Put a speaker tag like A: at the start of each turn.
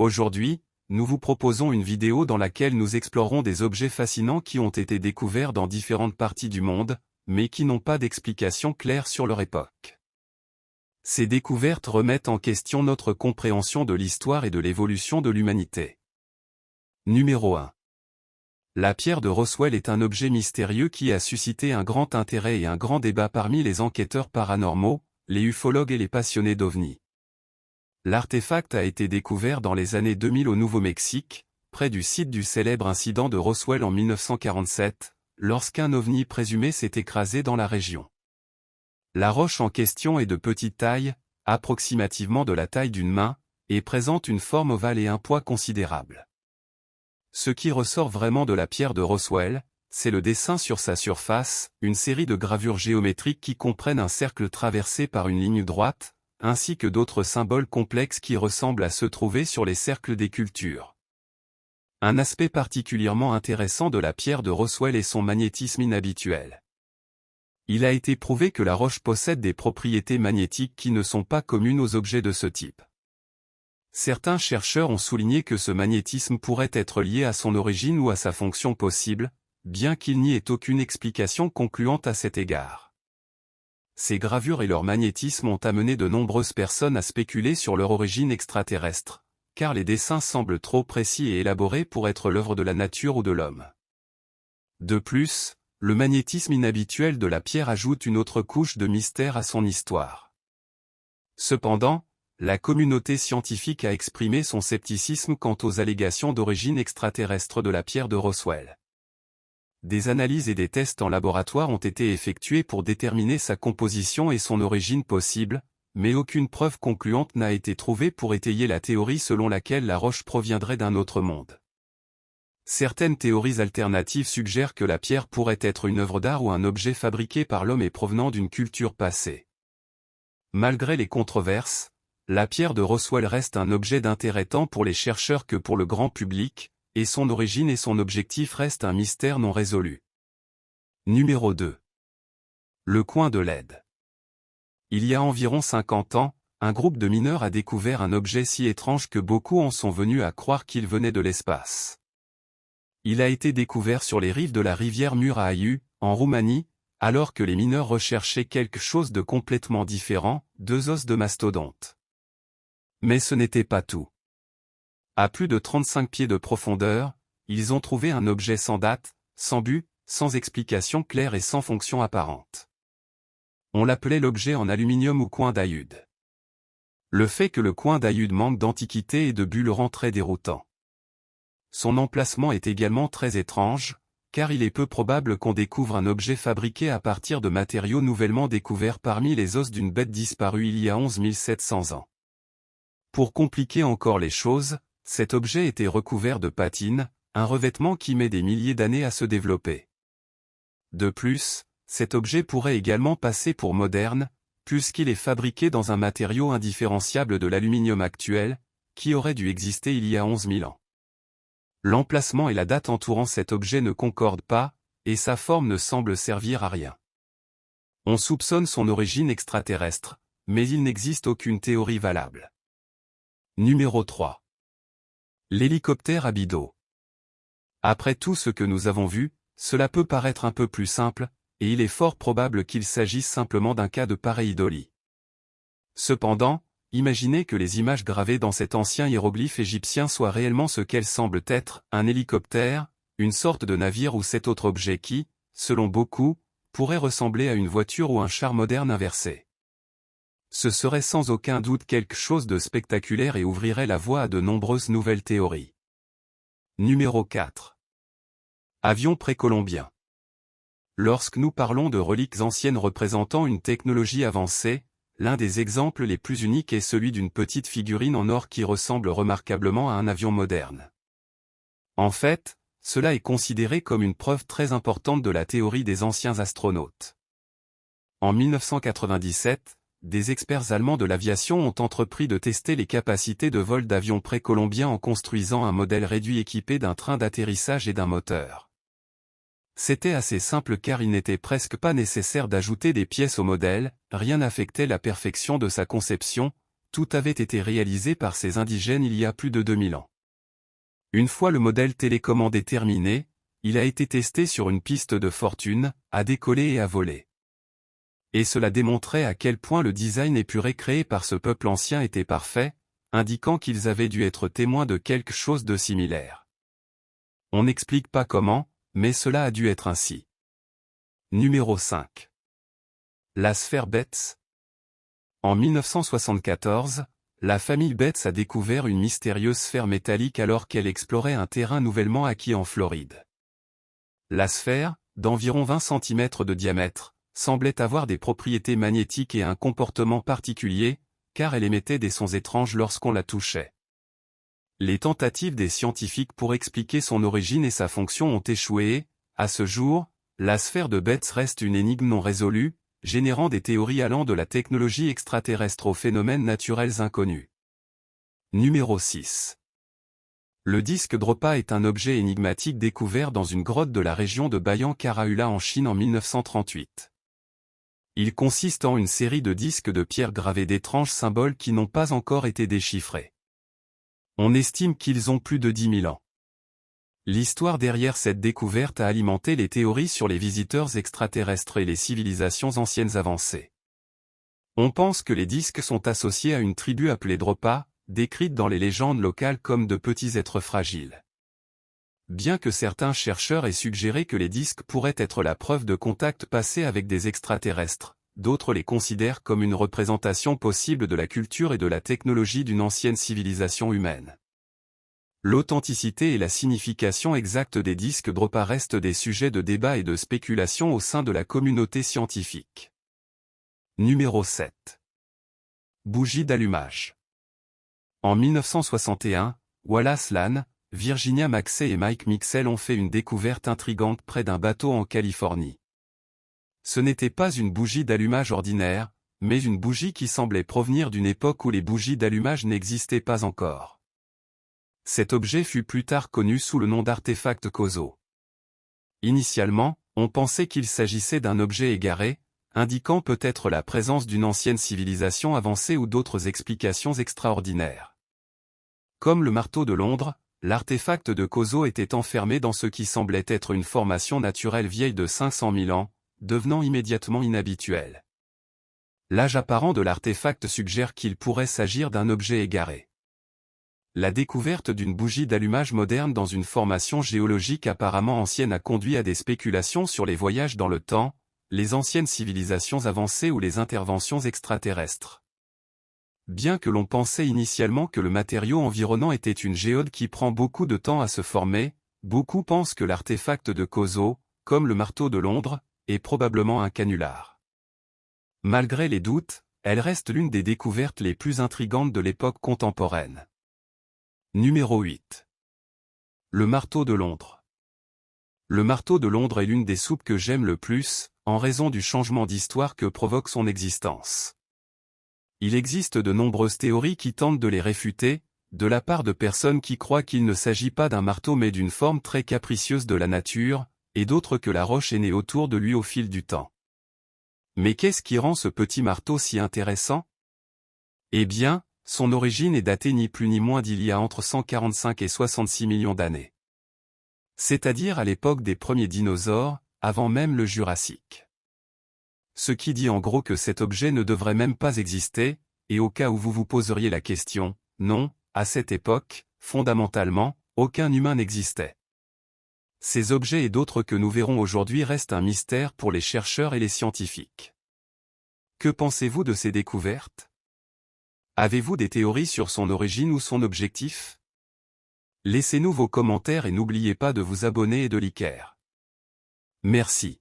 A: Aujourd'hui, nous vous proposons une vidéo dans laquelle nous explorons des objets fascinants qui ont été découverts dans différentes parties du monde, mais qui n'ont pas d'explication claire sur leur époque. Ces découvertes remettent en question notre compréhension de l'histoire et de l'évolution de l'humanité. Numéro 1. La pierre de Roswell est un objet mystérieux qui a suscité un grand intérêt et un grand débat parmi les enquêteurs paranormaux, les ufologues et les passionnés d'ovnis. L'artefact a été découvert dans les années 2000 au Nouveau-Mexique, près du site du célèbre incident de Roswell en 1947, lorsqu'un ovni présumé s'est écrasé dans la région. La roche en question est de petite taille, approximativement de la taille d'une main, et présente une forme ovale et un poids considérable. Ce qui ressort vraiment de la pierre de Roswell, c'est le dessin sur sa surface, une série de gravures géométriques qui comprennent un cercle traversé par une ligne droite, ainsi que d'autres symboles complexes qui ressemblent à se trouver sur les cercles des cultures. Un aspect particulièrement intéressant de la pierre de Roswell est son magnétisme inhabituel. Il a été prouvé que la roche possède des propriétés magnétiques qui ne sont pas communes aux objets de ce type. Certains chercheurs ont souligné que ce magnétisme pourrait être lié à son origine ou à sa fonction possible, bien qu'il n'y ait aucune explication concluante à cet égard. Ces gravures et leur magnétisme ont amené de nombreuses personnes à spéculer sur leur origine extraterrestre, car les dessins semblent trop précis et élaborés pour être l'œuvre de la nature ou de l'homme. De plus, le magnétisme inhabituel de la pierre ajoute une autre couche de mystère à son histoire. Cependant, la communauté scientifique a exprimé son scepticisme quant aux allégations d'origine extraterrestre de la pierre de Roswell. Des analyses et des tests en laboratoire ont été effectués pour déterminer sa composition et son origine possible, mais aucune preuve concluante n'a été trouvée pour étayer la théorie selon laquelle la roche proviendrait d'un autre monde. Certaines théories alternatives suggèrent que la pierre pourrait être une œuvre d'art ou un objet fabriqué par l'homme et provenant d'une culture passée. Malgré les controverses, la pierre de Roswell reste un objet d'intérêt tant pour les chercheurs que pour le grand public, et son origine et son objectif restent un mystère non résolu. Numéro 2. Le coin de LED. Il y a environ 50 ans, un groupe de mineurs a découvert un objet si étrange que beaucoup en sont venus à croire qu'il venait de l'espace. Il a été découvert sur les rives de la rivière Murăiu, en Roumanie, alors que les mineurs recherchaient quelque chose de complètement différent, 2 os de mastodonte. Mais ce n'était pas tout. À plus de 35 pieds de profondeur, ils ont trouvé un objet sans date, sans but, sans explication claire et sans fonction apparente. On l'appelait l'objet en aluminium ou coin d'Aïud. Le fait que le coin d'Aïud manque d'antiquité et de but le rend très déroutant. Son emplacement est également très étrange, car il est peu probable qu'on découvre un objet fabriqué à partir de matériaux nouvellement découverts parmi les os d'une bête disparue il y a 11 700 ans. Pour compliquer encore les choses, cet objet était recouvert de patine, un revêtement qui met des milliers d'années à se développer. De plus, cet objet pourrait également passer pour moderne, puisqu'il est fabriqué dans un matériau indifférenciable de l'aluminium actuel, qui aurait dû exister il y a 11 000 ans. L'emplacement et la date entourant cet objet ne concordent pas, et sa forme ne semble servir à rien. On soupçonne son origine extraterrestre, mais il n'existe aucune théorie valable. Numéro 3. L'hélicoptère à bidot. Après tout ce que nous avons vu, cela peut paraître un peu plus simple, et il est fort probable qu'il s'agisse simplement d'un cas de pareidolie. Cependant, imaginez que les images gravées dans cet ancien hiéroglyphe égyptien soient réellement ce qu'elles semblent être, un hélicoptère, une sorte de navire ou cet autre objet qui, selon beaucoup, pourrait ressembler à une voiture ou un char moderne inversé. Ce serait sans aucun doute quelque chose de spectaculaire et ouvrirait la voie à de nombreuses nouvelles théories. Numéro 4. Avion précolombien. Lorsque nous parlons de reliques anciennes représentant une technologie avancée, l'un des exemples les plus uniques est celui d'une petite figurine en or qui ressemble remarquablement à un avion moderne. En fait, cela est considéré comme une preuve très importante de la théorie des anciens astronautes. En 1997, des experts allemands de l'aviation ont entrepris de tester les capacités de vol d'avions précolombiens en construisant un modèle réduit équipé d'un train d'atterrissage et d'un moteur. C'était assez simple car il n'était presque pas nécessaire d'ajouter des pièces au modèle, rien n'affectait la perfection de sa conception, tout avait été réalisé par ces indigènes il y a plus de 2000 ans. Une fois le modèle télécommandé terminé, il a été testé sur une piste de fortune, à décoller et à voler. Et cela démontrait à quel point le design épuré créé par ce peuple ancien était parfait, indiquant qu'ils avaient dû être témoins de quelque chose de similaire. On n'explique pas comment, mais cela a dû être ainsi. Numéro 5. La sphère Betz. En 1974, la famille Betz a découvert une mystérieuse sphère métallique alors qu'elle explorait un terrain nouvellement acquis en Floride. La sphère, d'environ 20 cm de diamètre, semblait avoir des propriétés magnétiques et un comportement particulier, car elle émettait des sons étranges lorsqu'on la touchait. Les tentatives des scientifiques pour expliquer son origine et sa fonction ont échoué et, à ce jour, la sphère de Betz reste une énigme non résolue, générant des théories allant de la technologie extraterrestre aux phénomènes naturels inconnus. Numéro 6. Le disque Dropa est un objet énigmatique découvert dans une grotte de la région de Bayan Karaula en Chine en 1938. Il consiste en une série de disques de pierre gravés d'étranges symboles qui n'ont pas encore été déchiffrés. On estime qu'ils ont plus de 10 000 ans. L'histoire derrière cette découverte a alimenté les théories sur les visiteurs extraterrestres et les civilisations anciennes avancées. On pense que les disques sont associés à une tribu appelée Dropa, décrite dans les légendes locales comme de petits êtres fragiles. Bien que certains chercheurs aient suggéré que les disques pourraient être la preuve de contact passé avec des extraterrestres, d'autres les considèrent comme une représentation possible de la culture et de la technologie d'une ancienne civilisation humaine. L'authenticité et la signification exacte des disques Dropa restent des sujets de débat et de spéculation au sein de la communauté scientifique. Numéro 7. Bougie d'allumage. En 1961, Wallace Lane, Virginia Maxey et Mike Mixell ont fait une découverte intrigante près d'un bateau en Californie. Ce n'était pas une bougie d'allumage ordinaire, mais une bougie qui semblait provenir d'une époque où les bougies d'allumage n'existaient pas encore. Cet objet fut plus tard connu sous le nom d'artefact Kozo. Initialement, on pensait qu'il s'agissait d'un objet égaré, indiquant peut-être la présence d'une ancienne civilisation avancée ou d'autres explications extraordinaires. Comme le marteau de Londres, l'artefact de Kozo était enfermé dans ce qui semblait être une formation naturelle vieille de 500 000 ans, devenant immédiatement inhabituelle. L'âge apparent de l'artefact suggère qu'il pourrait s'agir d'un objet égaré. La découverte d'une bougie d'allumage moderne dans une formation géologique apparemment ancienne a conduit à des spéculations sur les voyages dans le temps, les anciennes civilisations avancées ou les interventions extraterrestres. Bien que l'on pensait initialement que le matériau environnant était une géode qui prend beaucoup de temps à se former, beaucoup pensent que l'artefact de Kozo, comme le marteau de Londres, est probablement un canular. Malgré les doutes, elle reste l'une des découvertes les plus intrigantes de l'époque contemporaine. Numéro 8. Le marteau de Londres. Le marteau de Londres est l'une des soupes que j'aime le plus, en raison du changement d'histoire que provoque son existence. Il existe de nombreuses théories qui tentent de les réfuter, de la part de personnes qui croient qu'il ne s'agit pas d'un marteau mais d'une forme très capricieuse de la nature, et d'autres que la roche est née autour de lui au fil du temps. Mais qu'est-ce qui rend ce petit marteau si intéressant? Eh bien, son origine est datée ni plus ni moins d'il y a entre 145 et 66 millions d'années. C'est-à-dire à l'époque des premiers dinosaures, avant même le Jurassique. Ce qui dit en gros que cet objet ne devrait même pas exister, et au cas où vous vous poseriez la question, non, à cette époque, fondamentalement, aucun humain n'existait. Ces objets et d'autres que nous verrons aujourd'hui restent un mystère pour les chercheurs et les scientifiques. Que pensez-vous de ces découvertes? Avez-vous des théories sur son origine ou son objectif? Laissez-nous vos commentaires et n'oubliez pas de vous abonner et de liker. Merci.